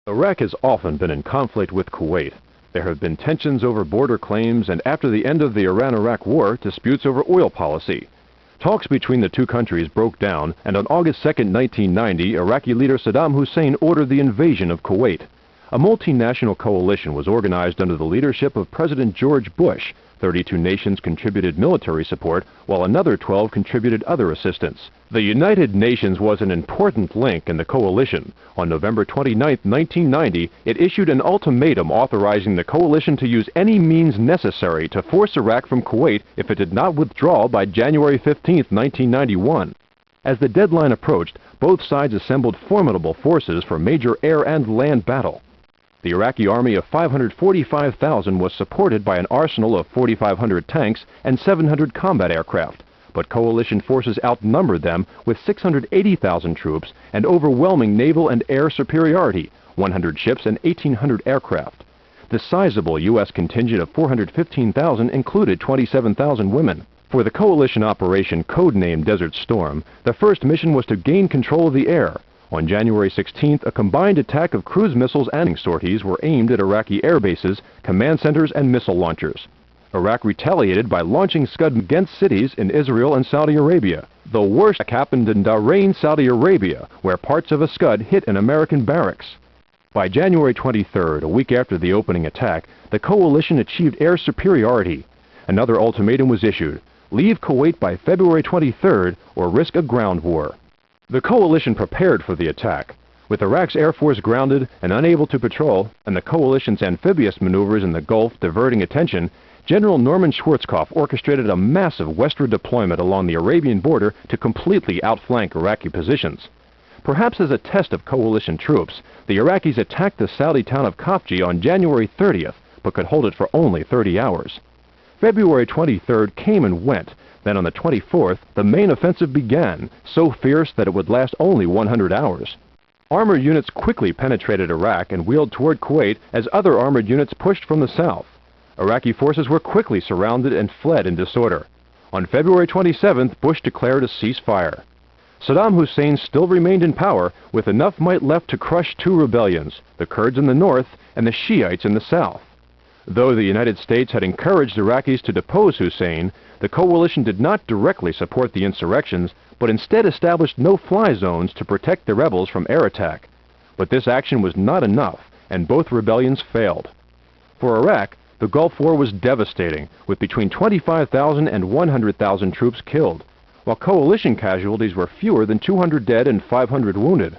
Iraq has often been in conflict with Kuwait. There have been tensions over border claims and after the end of the Iran-Iraq War, disputes over oil policy. Talks between the two countries broke down, and on August 2, 1990, Iraqi leader Saddam Hussein ordered the invasion of Kuwait. A multinational coalition was organized under the leadership of President George Bush. 32 nations contributed military support, while another 12 contributed other assistance. The United Nations was an important link in the coalition. On November 29, 1990, it issued an ultimatum authorizing the coalition to use any means necessary to force Iraq from Kuwait if it did not withdraw by January 15, 1991. As the deadline approached, both sides assembled formidable forces for major air and land battle. The Iraqi army of 545,000 was supported by an arsenal of 4,500 tanks and 700 combat aircraft, but coalition forces outnumbered them with 680,000 troops and overwhelming naval and air superiority, 100 ships and 1,800 aircraft. The sizable U.S. contingent of 415,000 included 27,000 women. For the coalition operation codenamed Desert Storm, the first mission was to gain control of the air. On January 16th, a combined attack of cruise missiles and sorties were aimed at Iraqi air bases, command centers, and missile launchers. Iraq retaliated by launching Scud against cities in Israel and Saudi Arabia. The worst happened in Dhahrain, Saudi Arabia, where parts of a Scud hit an American barracks. By January 23rd, a week after the opening attack, the coalition achieved air superiority. Another ultimatum was issued: leave Kuwait by February 23rd or risk a ground war. The coalition prepared for the attack. With Iraq's air force grounded and unable to patrol, and the coalition's amphibious maneuvers in the Gulf diverting attention, General Norman Schwarzkopf orchestrated a massive westward deployment along the Arabian border to completely outflank Iraqi positions. Perhaps as a test of coalition troops, the Iraqis attacked the Saudi town of Khafji on January 30th, but could hold it for only 30 hours. February 23rd came and went. Then on the 24th, the main offensive began, so fierce that it would last only 100 hours. Armored units quickly penetrated Iraq and wheeled toward Kuwait as other armored units pushed from the south. Iraqi forces were quickly surrounded and fled in disorder. On February 27th, Bush declared a ceasefire. Saddam Hussein still remained in power, with enough might left to crush two rebellions, the Kurds in the north and the Shiites in the south. Though the United States had encouraged Iraqis to depose Hussein, the coalition did not directly support the insurrections, but instead established no-fly zones to protect the rebels from air attack. But this action was not enough, and both rebellions failed. For Iraq, the Gulf War was devastating, with between 25,000 and 100,000 troops killed, while coalition casualties were fewer than 200 dead and 500 wounded.